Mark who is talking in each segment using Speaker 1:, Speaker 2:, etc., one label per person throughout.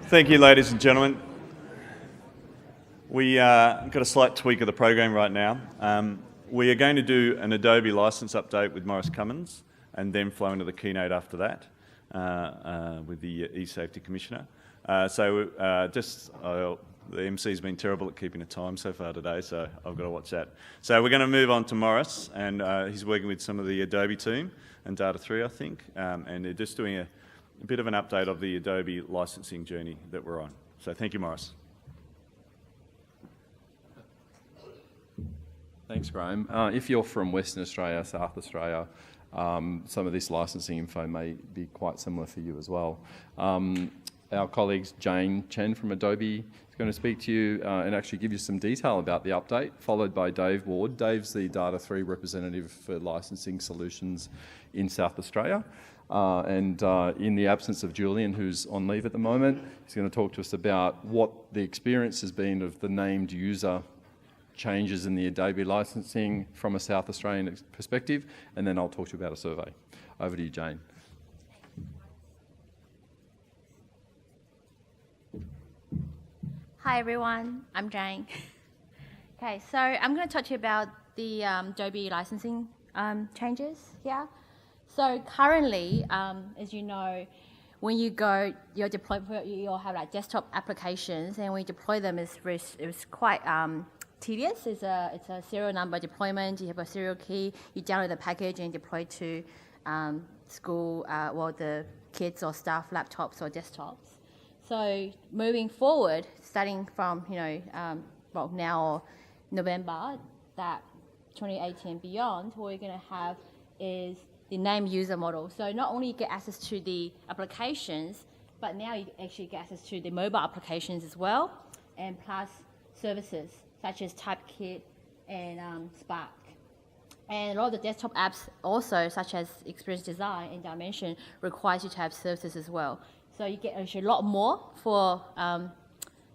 Speaker 1: Thank you, ladies and gentlemen. We got a slight tweak of the program right now. We are going to do an Adobe license update with Maurice Cummins and then flow into the keynote after that with the e-safety commissioner. The MC's been terrible at keeping a time so far today, so I've got to watch that. So we're going to move on to Maurice, and he's working with some of the Adobe team and Data3, I think, and they're just doing a bit of an update of the Adobe licensing journey that we're on. So thank you, Maurice.
Speaker 2: Thanks, Graham. If you're from Western Australia, South Australia, some of this licensing info may be quite similar for you as well. Our colleague Jane Chen from Adobe is going to speak to you and actually give you some detail about the update, followed by Dave Ward. Dave's the Data3 representative for licensing solutions in South Australia. In the absence of Julian, who's on leave at the moment, he's going to talk to us about what the experience has been of the named user changes in the Adobe licensing from a South Australian perspective, and then I'll talk to you about a survey. Over to you, Jane.
Speaker 3: Hi everyone, I'm Jane. Okay, so I'm going to talk to you about the Adobe licensing changes here. So currently, as you know, when you go, you'll have like desktop applications, and when you deploy them, it's quite tedious. It's a serial number deployment. You have a serial key. You download the package and deploy to school, the kids or staff laptops or desktops. So moving forward, starting from now or November, that 2018 and beyond, what we're going to have is the named user model. So not only you get access to the applications, but now you actually get access to the mobile applications as well, and plus services such as Typekit and Spark. And a lot of the desktop apps also, such as Experience Design and Dimension, requires you to have services as well. So you get actually a lot more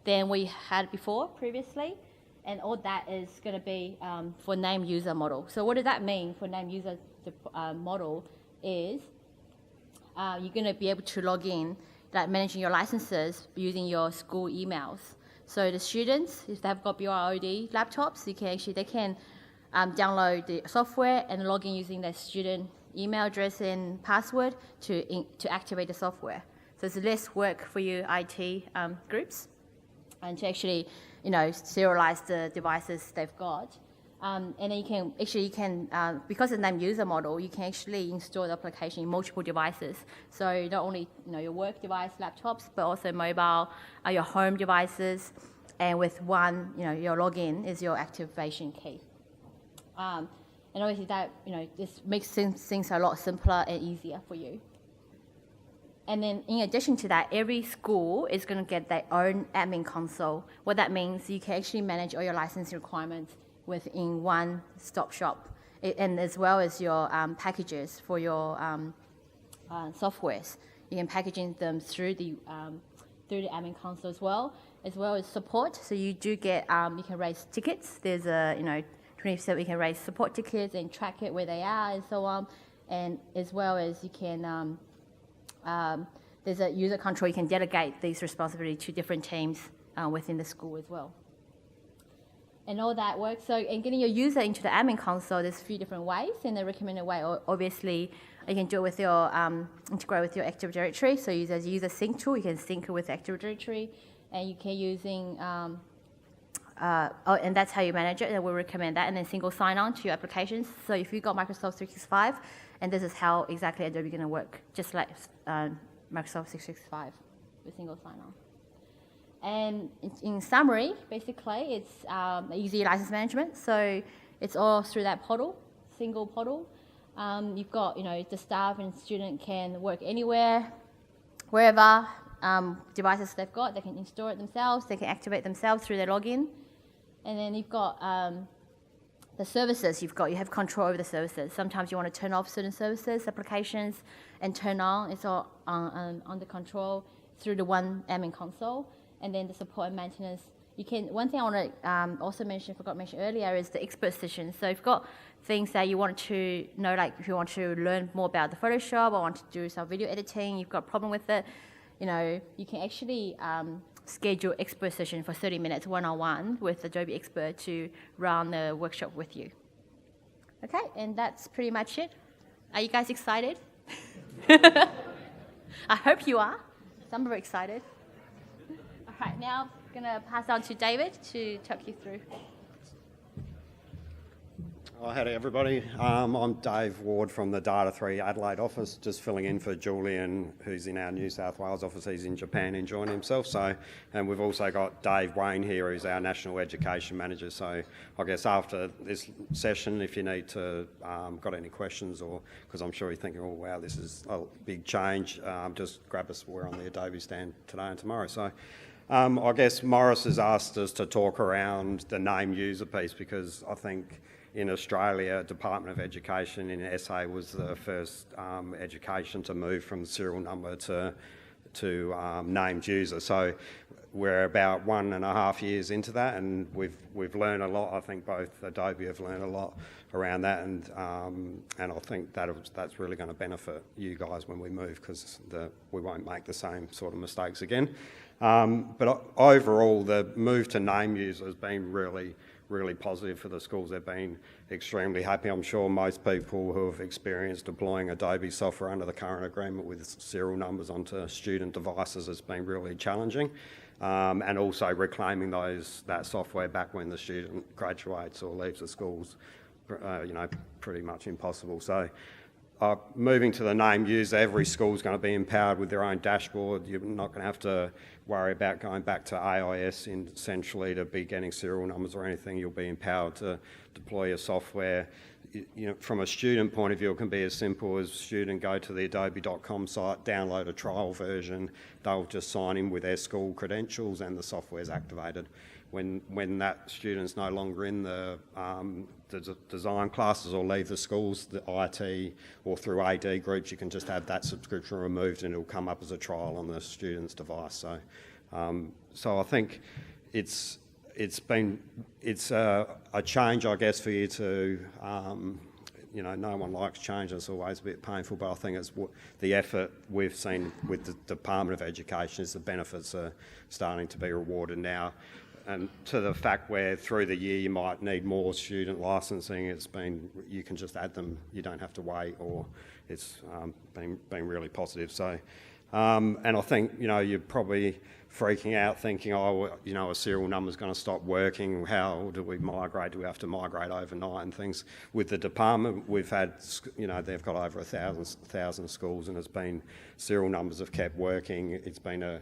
Speaker 3: than we had previously. And all that is going to be for named user model. So what does that mean for named user model is you're going to be able to log in, like managing your licenses using your school emails. So the students, if they've got BYOD laptops, they can download the software and log in using their student email address and password to activate the software. So it's less work for you IT groups, and to actually serialize the devices they've got. And then you can because it's named user model, you can actually install the application in multiple devices. So not only your work device laptops, but also mobile, your home devices, and with one your login is your activation key. And obviously that this makes things a lot simpler and easier for you. And then in addition to that, every school is going to get their own admin console. What that means, you can actually manage all your licensing requirements within one stop shop, and as well as your packages for your softwares. You can packaging them through the admin console as well as support. So you do get you can raise tickets. There's a 20% you can raise support tickets and track it where they are and so on, and as well as you can. There's a user control. You can delegate these responsibilities to different teams within the school as well. And all that works. So, in getting your user into the admin console, there's a few different ways. And the recommended way, obviously, you can do it with your integrate with your Active Directory. So, use as user sync tool. You can sync it with Active Directory, and you can using and that's how you manage it. And we recommend that. And then single sign-on to your applications. So, if you've got Microsoft 365, and this is how exactly Adobe is going to work, just like Microsoft 365 with single sign-on. And in summary, basically, it's easy license management. So it's all through that portal, single portal. You've got, the staff and student can work anywhere, wherever devices they've got. They can install it themselves. They can activate themselves through their login. And then you've got the services you have control over the services. Sometimes you want to turn off certain services, applications, and turn on. It's all under control through the one admin console. And then the support and maintenance. One thing I want to also forgot to mention earlier is the expert session. So if you've got things that you want to know, like if you want to learn more about the Photoshop or want to do some video editing, you've got a problem with it, you can actually schedule expert session for 30 minutes one-on-one with Adobe expert to run the workshop with you. Okay, and that's pretty much it. Are you guys excited? I hope you are. Some are excited. All right, now I'm going to pass on to David to talk you through.
Speaker 4: Oh, howdy everybody. I'm Dave Ward from the Data 3 Adelaide office, just filling in for Julian, who's in our New South Wales office. He's in Japan enjoying himself. And we've also got Dave Wayne here, who's our National Education Manager. So I guess after this session, if you need to, got any questions, or because I'm sure you're thinking, oh wow, this is a big change, just grab us. We're on the Adobe stand today and tomorrow. So I guess Morris has asked us to talk around the name user piece, because I think in Australia, Department of Education in SA was the first education to move from serial number to named user. So we're about 1.5 years into that, and we've learned a lot. I think both Adobe have learned a lot around that, and I think that's really going to benefit you guys when we move, because we won't make the same sort of mistakes again. But overall, the move to name user has been really positive for the schools. They've been extremely happy. I'm sure most people who have experienced deploying Adobe software under the current agreement with serial numbers onto student devices has been really challenging, and also reclaiming that software back when the student graduates or leaves the schools, pretty much impossible. So moving to the name user, every school is going to be empowered with their own dashboard. You're not going to have to worry about going back to AIS essentially to be getting serial numbers or anything. You'll be empowered to deploy your software. From a student point of view, it can be as simple as student go to the adobe.com site, download a trial version. They'll just sign in with their school credentials and the software's activated. When that student's no longer in the design classes or leave the schools, the IT or through AD groups, you can just have that subscription removed and it'll come up as a trial on the student's device. So I think it's a change, I guess, for you to, no one likes change. It's always a bit painful, but I think it's the effort we've seen with the Department of Education is the benefits are starting to be rewarded now. And to the fact where through the year you might need more student licensing, you can just add them. You don't have to wait, or it's been really positive. So, and I think you're probably freaking out, thinking, a serial number's going to stop working. How do we migrate? Do we have to migrate overnight and things? With the department, we've had, they've got over 1,000 schools, and it's been serial numbers have kept working. It's been a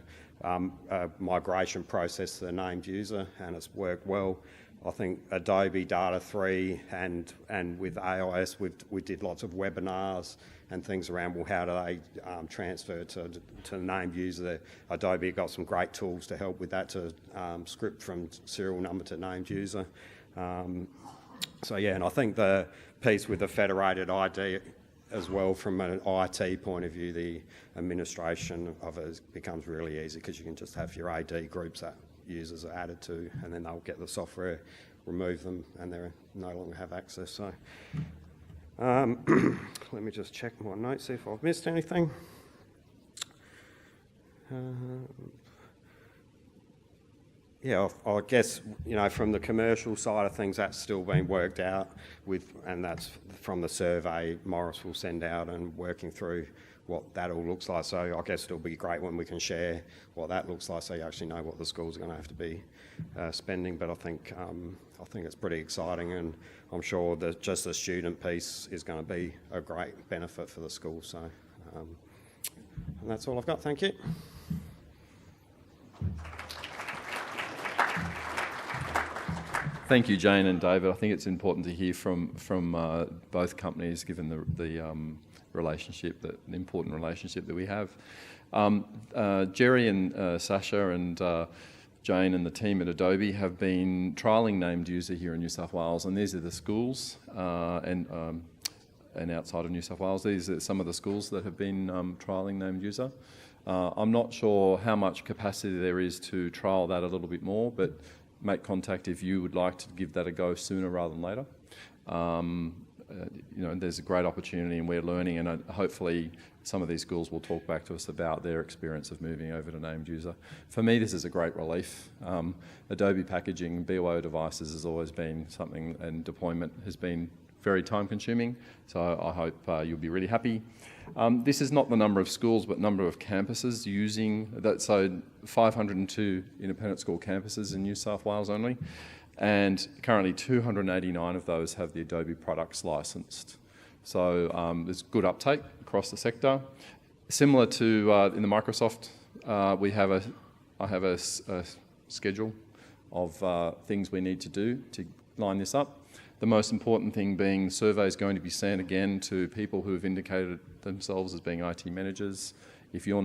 Speaker 4: migration process to the named user, and it's worked well. I think Adobe Data 3 and with AIS, we did lots of webinars and things around, well, how do they transfer to the named user. Adobe got some great tools to help with that, to script from serial number to named user. So yeah, and I think the piece with the federated ID as well, from an IT point of view, the administration of it becomes really easy, because you can just have your AD groups that users are added to, and then they'll get the software, remove them, and they no longer have access. So let me just check my notes, see if I've missed anything. Yeah, I guess, from the commercial side of things, that's still being worked out and that's from the survey Morris will send out and working through what that all looks like. So I guess it'll be great when we can share what that looks like, so you actually know what the schools are going to have to be spending. But I think it's pretty exciting, and I'm sure that just the student piece is going to be a great benefit for the school. So, and that's all I've got. Thank you.
Speaker 2: Thank you, Jane and David. I think it's important to hear from both companies, given the relationship, the important relationship that we have. Jerry and Sasha and Jane and the team at Adobe have been trialling named user here in New South Wales, and these are the schools and outside of New South Wales. These are some of the schools that have been trialling named user. I'm not sure how much capacity there is to trial that a little bit more, but make contact if you would like to give that a go sooner rather than later. You know, there's a great opportunity and we're learning, and hopefully some of these schools will talk back to us about their experience of moving over to named user. For me, this is a great relief. Adobe packaging, BOO devices has always been something, and deployment has been very time consuming, so I hope you'll be really happy. This is not the number of schools, but number of campuses using that, so 502 independent school campuses in New South Wales only, and currently 289 of those have the Adobe products licensed. So there's good uptake across the sector. Similar to in the Microsoft, I have a schedule of things we need to do to line this up. The most important thing being the survey is going to be sent again to people who have indicated themselves as being IT managers. If your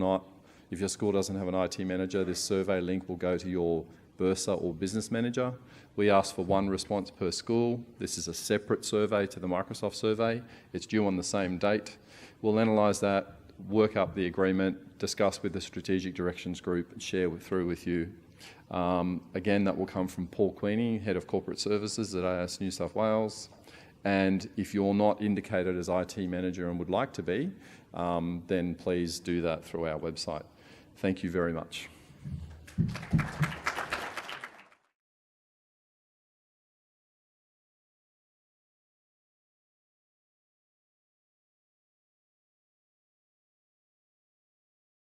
Speaker 2: school doesn't have an IT manager, this survey link will go to your Bursa or business manager. We ask for one response per school. This is a separate survey to the Microsoft survey. It's due on the same date. We'll analyse that, work up the agreement, discuss with the strategic directions group, and share through with you. Again, that will come from Paul Queenie, Head of Corporate Services at AIS New South Wales. And if you're not indicated as IT manager and would like to be, then please do that through our website. Thank you very much.